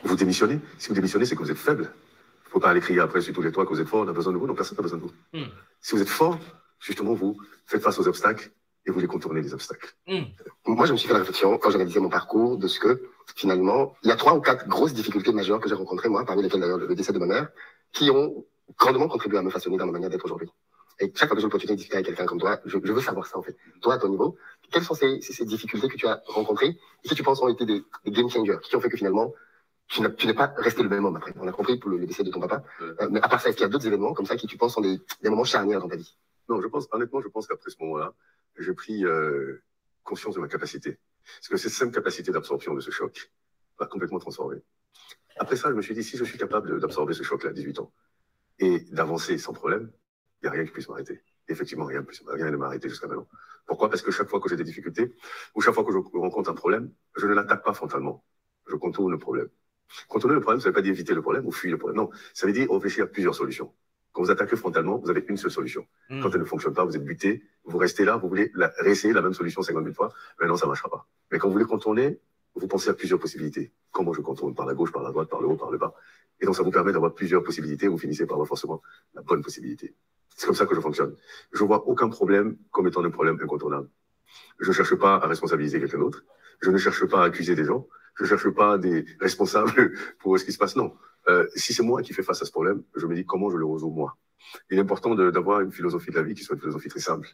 Vous démissionnez. Si vous démissionnez, c'est que vous êtes faible. Il ne faut pas aller crier après sur tous les toits que vous êtes fort, on a besoin de vous. Non, personne n'a besoin de vous. Si vous êtes fort, justement, vous faites face aux obstacles et vous les contournez, les obstacles. Moi, je me suis fait la réflexion, quand j'ai réalisé mon parcours, de ce que, finalement, il y a 3 ou 4 grosses difficultés majeures que j'ai rencontrées, moi, parmi lesquelles d'ailleurs le décès de ma mère, qui ont grandement contribué à me façonner dans ma manière d'être aujourd'hui. Et chaque fois que j'ai l'opportunité de discuter avec quelqu'un comme toi, je veux savoir ça, en fait. Toi, à ton niveau, quelles sont ces difficultés que tu as rencontrées et qui, tu penses, ont été des game changers, qui ont fait que finalement, tu n'es pas resté le même homme après. On a compris pour le décès de ton papa. Mais à part ça, est-ce qu'il y a d'autres événements comme ça qui, tu penses, sont des moments charnières dans ta vie? Non, honnêtement, je pense qu'après ce moment-là, j'ai pris conscience de ma capacité. Parce que cette simple capacité d'absorption de ce choc m'a complètement transformé. Après ça, je me suis dit, si je suis capable d'absorber ce choc-là à 18 ans et d'avancer sans problème, il n'y a rien qui puisse m'arrêter. Effectivement, rien ne m'a arrêté jusqu'à maintenant. Pourquoi? Parce que chaque fois que j'ai des difficultés, ou chaque fois que je rencontre un problème, je ne l'attaque pas frontalement. Je contourne le problème. Contourner le problème, ça ne veut pas dire éviter le problème ou fuir le problème. Non, ça veut dire réfléchir à plusieurs solutions. Quand vous attaquez frontalement, vous avez une seule solution. Quand elle ne fonctionne pas, vous êtes buté, vous restez là, vous voulez réessayer la même solution 50 000 fois, mais non, ça ne marchera pas. Mais quand vous voulez contourner, vous pensez à plusieurs possibilités. Comment je contourne? Par la gauche, par la droite, par le haut, par le bas. Et donc, ça vous permet d'avoir plusieurs possibilités. Vous finissez par avoir forcément la bonne possibilité. C'est comme ça que je fonctionne. Je ne vois aucun problème comme étant un problème incontournable. Je ne cherche pas à responsabiliser quelqu'un d'autre. Je ne cherche pas à accuser des gens. Je ne cherche pas des responsables pour ce qui se passe. Non. Si c'est moi qui fais face à ce problème, je me dis comment je le résous moi. Il est important d'avoir une philosophie de la vie qui soit une philosophie très simple.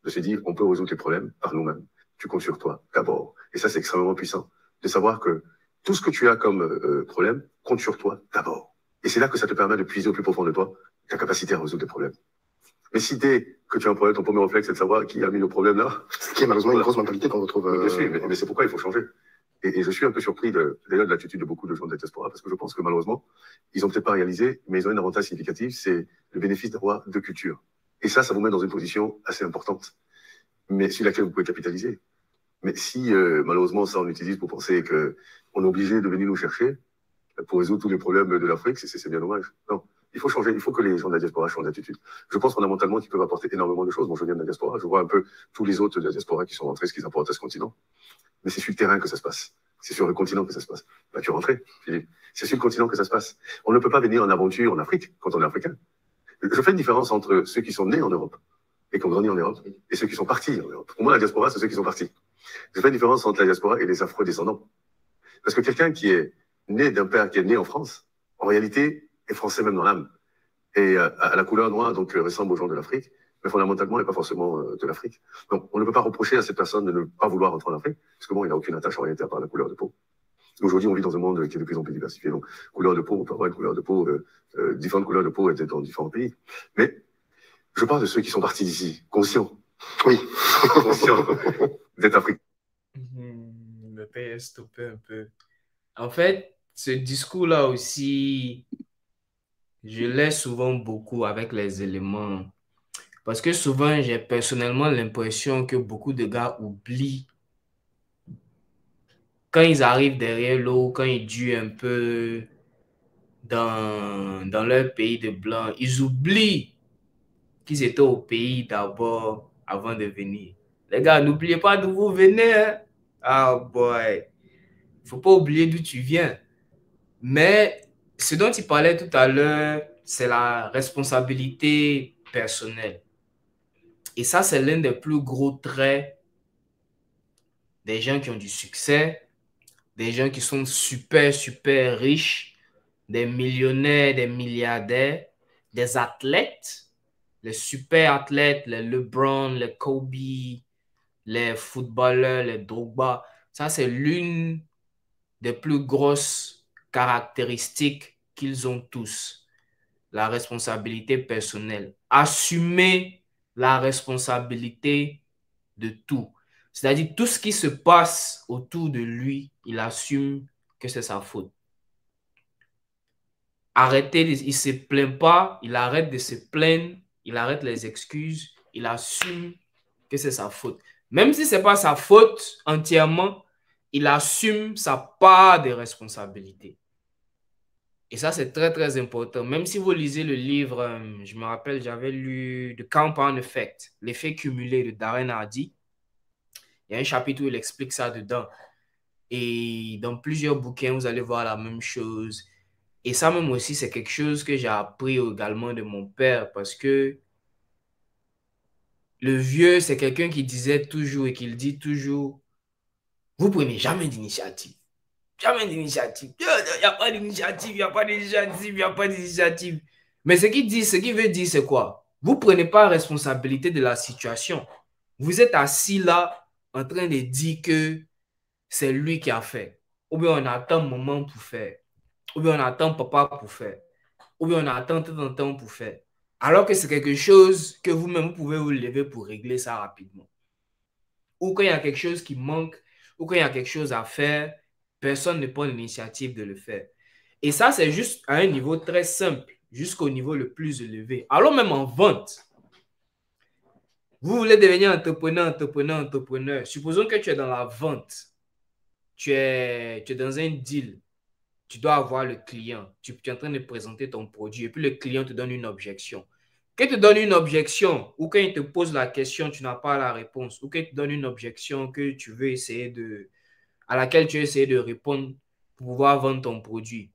De se dire, on peut résoudre les problèmes par nous-mêmes. Tu comptes sur toi d'abord. Et ça, c'est extrêmement puissant. De savoir que tout ce que tu as comme problème compte sur toi d'abord. Et c'est là que ça te permet de puiser au plus profond de toi ta capacité à résoudre des problèmes. Mais si dès que tu as un problème, ton premier réflexe, c'est de savoir qui a mis le problème là. Ce qui est malheureusement une grosse mentalité qu'on retrouve. Bien sûr, mais c'est pourquoi il faut changer. Et je suis un peu surpris d'ailleurs de l'attitude de beaucoup de gens de la diaspora, parce que je pense que malheureusement, ils n'ont peut-être pas réalisé, mais ils ont un avantage significatif, c'est le bénéfice d'avoir 2 cultures. Et ça vous met dans une position assez importante, mais sur laquelle vous pouvez capitaliser. Mais si malheureusement ça on utilise pour penser qu'on est obligé de venir nous chercher pour résoudre tous les problèmes de l'Afrique, c'est bien dommage. Non. Il faut changer, il faut que les gens de la diaspora changent d'attitude. Je pense fondamentalement qu'ils peuvent apporter énormément de choses. Moi, je viens de la diaspora, je vois un peu tous les autres de la diaspora qui sont rentrés, ce qu'ils apportent à ce continent. Mais c'est sur le terrain que ça se passe. C'est sur le continent que ça se passe. Bah, tu es rentré, Philippe. C'est sur le continent que ça se passe. On ne peut pas venir en aventure en Afrique quand on est africain. Je fais une différence entre ceux qui sont nés en Europe et qui ont grandi en Europe et ceux qui sont partis en Europe. Pour moi, la diaspora, c'est ceux qui sont partis. Je fais une différence entre la diaspora et les afro-descendants. Parce que quelqu'un qui est né d'un père qui est né en France, en réalité, est français même dans l'âme. Et à la couleur noire, donc ressemble aux gens de l'Afrique, mais fondamentalement, il n'est pas forcément de l'Afrique. Donc, on ne peut pas reprocher à cette personne de ne pas vouloir rentrer en Afrique, parce que bon, il n'a aucune attache en réalité à part la couleur de peau. Aujourd'hui, on vit dans un monde qui est de plus en plus diversifié. Donc, couleur de peau, on peut avoir une couleur de peau, différentes couleurs de peau étaient dans différents pays. Mais je parle de ceux qui sont partis d'ici, conscients. Oui, conscients d'être africains. Le père est stoppé un peu. En fait, ce discours-là aussi, je l'ai souvent beaucoup avec les éléments. Parce que souvent, j'ai personnellement l'impression que beaucoup de gars oublient quand ils arrivent derrière l'eau, quand ils duent un peu dans leur pays de blanc, ils oublient qu'ils étaient au pays d'abord avant de venir. Les gars, n'oubliez pas d'où vous venez. Hein? Ah boy, faut pas oublier d'où tu viens. Mais ce dont il parlait tout à l'heure, c'est la responsabilité personnelle. Et ça, c'est l'un des plus gros traits des gens qui ont du succès, des gens qui sont super, super riches, des millionnaires, des milliardaires, des athlètes, les super athlètes, les LeBron, les Kobe, les footballeurs, les Drogba. Ça, c'est l'une des plus grosses caractéristiques qu'ils ont tous. La responsabilité personnelle. Assumer la responsabilité de tout. C'est-à-dire tout ce qui se passe autour de lui, il assume que c'est sa faute. Arrêtez, il ne se plaint pas, il arrête de se plaindre, il arrête les excuses, il assume que c'est sa faute. Même si ce n'est pas sa faute entièrement, il assume sa part de responsabilité. Et ça, c'est très, très important. Même si vous lisez le livre, je me rappelle, j'avais lu The Compound Effect, l'effet cumulé de Darren Hardy. Il y a un chapitre où il explique ça dedans. Et dans plusieurs bouquins, vous allez voir la même chose. Et ça même aussi, c'est quelque chose que j'ai appris également de mon père parce que le vieux, c'est quelqu'un qui disait toujours et qui dit toujours, vous prenez jamais d'initiative. Jamais d'initiative. Il n'y a pas d'initiative, il n'y a pas d'initiative, il n'y a pas d'initiative. Mais ce qu'il veut dire, c'est quoi? Vous ne prenez pas responsabilité de la situation. Vous êtes assis là en train de dire que c'est lui qui a fait. Ou bien on attend maman pour faire. Ou bien on attend papa pour faire. Ou bien on attend tout un temps pour faire. Alors que c'est quelque chose que vous-même, vous pouvez vous lever pour régler ça rapidement. Ou quand il y a quelque chose qui manque, ou quand il y a quelque chose à faire, personne ne prend l'initiative de le faire. Et ça, c'est juste à un niveau très simple, jusqu'au niveau le plus élevé. Alors même en vente, vous voulez devenir entrepreneur. Supposons que tu es dans la vente. Tu es dans un deal. Tu dois avoir le client. Tu es en train de présenter ton produit et puis le client te donne une objection. Quand il te donne une objection ou quand il te pose la question, tu n'as pas la réponse ou quand il te donne une objection que tu veux essayer à laquelle tu veux essayer de répondre pour pouvoir vendre ton produit.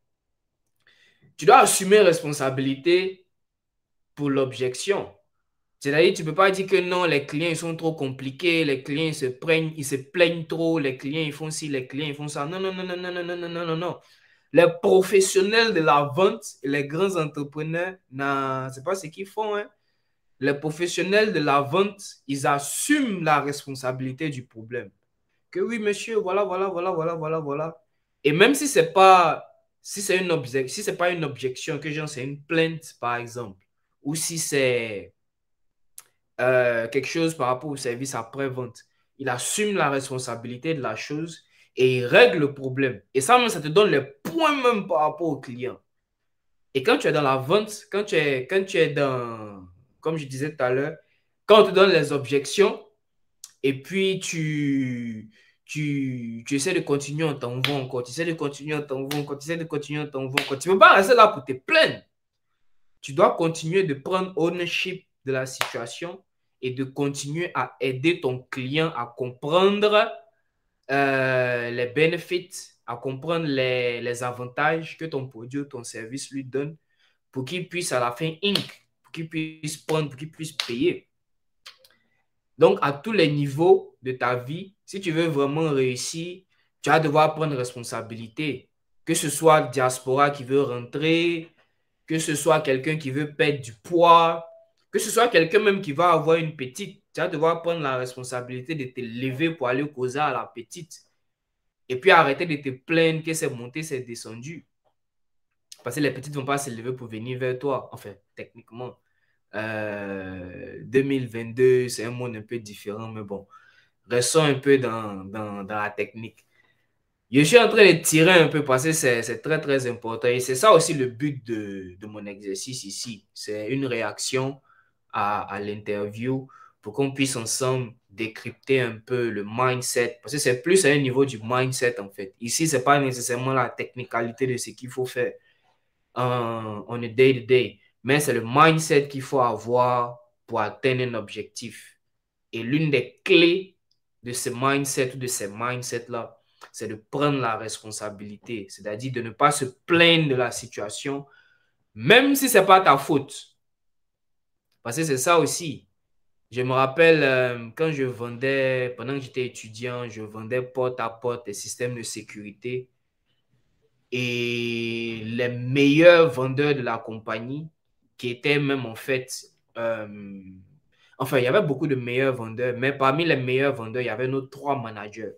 Tu dois assumer responsabilité pour l'objection. C'est-à-dire, tu ne peux pas dire que non, les clients ils sont trop compliqués, les clients ils se plaignent trop, les clients ils font ci, les clients ils font ça. Non, non, non, non, non, non, non, non, non, non. Les professionnels de la vente et les grands entrepreneurs, ce n'est pas ce qu'ils font. Hein. Les professionnels de la vente, ils assument la responsabilité du problème. Que oui, monsieur, voilà. Et même si c'est pas, si c'est pas une objection, que genre c'est une plainte, par exemple, ou si c'est quelque chose par rapport au service après-vente, il assume la responsabilité de la chose et il règle le problème. Et ça, même, ça te donne les points même par rapport au client. Et quand tu es dans la vente, quand tu es dans, comme je disais tout à l'heure, quand on te donne les objections et puis tu essaies de continuer en t'envoyant encore, tu essaies de continuer en t'envoyant encore, tu essaies de continuer en t'envoyant encore. Tu ne peux pas rester là pour te plaindre. Tu dois continuer de prendre ownership de la situation et de continuer à aider ton client à comprendre les benefits, à comprendre les avantages que ton produit ou ton service lui donne pour qu'il puisse à la fin pour qu'il puisse prendre, pour qu'il puisse payer. Donc, à tous les niveaux de ta vie, si tu veux vraiment réussir, tu vas devoir prendre responsabilité. Que ce soit le diaspora qui veut rentrer, que ce soit quelqu'un qui veut perdre du poids, que ce soit quelqu'un même qui va avoir une petite, tu vas devoir prendre la responsabilité de te lever pour aller causer à la petite. Et puis arrêter de te plaindre que c'est monté, c'est descendu. Parce que les petites ne vont pas se lever pour venir vers toi. Enfin, techniquement. 2022, c'est un monde un peu différent, mais bon. Restons un peu dans la technique. Je suis en train de tirer un peu parce que c'est très, très important. Et c'est ça aussi le but de mon exercice ici. C'est une réaction à l'interview pour qu'on puisse ensemble décrypter un peu le mindset. Parce que c'est plus à un niveau du mindset, en fait. Ici, ce n'est pas nécessairement la technicalité de ce qu'il faut faire on a day-to-day. Mais c'est le mindset qu'il faut avoir pour atteindre un objectif. Et l'une des clés de ce mindset ou de ces mindsets-là, c'est de prendre la responsabilité, c'est-à-dire de ne pas se plaindre de la situation, même si ce n'est pas ta faute. Parce que c'est ça aussi. Je me rappelle quand je vendais, pendant que j'étais étudiant, je vendais porte à porte des systèmes de sécurité. Et les meilleurs vendeurs de la compagnie, qui étaient même en fait... enfin, il y avait beaucoup de meilleurs vendeurs, mais parmi les meilleurs vendeurs, il y avait nos 3 managers.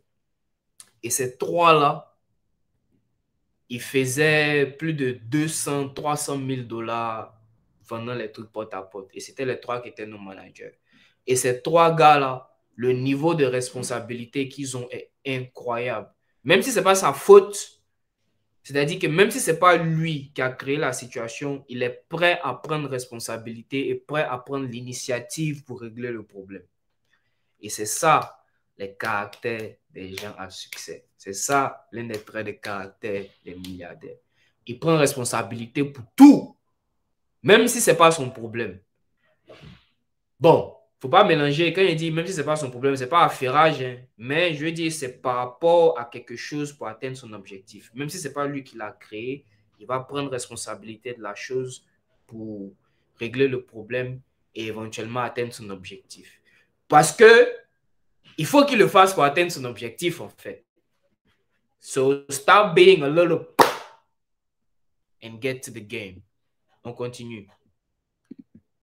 Et ces 3-là, ils faisaient plus de 200, 300 000 $ vendant les trucs porte à porte. Et c'était les 3 qui étaient nos managers. Et ces 3 gars-là, le niveau de responsabilité qu'ils ont est incroyable. Même si ce n'est pas sa faute, c'est-à-dire que même si ce n'est pas lui qui a créé la situation, il est prêt à prendre responsabilité et prêt à prendre l'initiative pour régler le problème. Et c'est ça, les caractères des gens à succès. C'est ça, l'un des traits de caractère des milliardaires. Il prend responsabilité pour tout, même si ce n'est pas son problème. Bon, Faut pas mélanger. Quand il dit, même si c'est pas son problème, c'est pas affairage, hein, mais je veux dire, c'est par rapport à quelque chose pour atteindre son objectif. Même si c'est pas lui qui l'a créé, il va prendre responsabilité de la chose pour régler le problème et éventuellement atteindre son objectif. Parce que il faut qu'il le fasse pour atteindre son objectif, en fait. So, stop being a little and get to the game. On continue.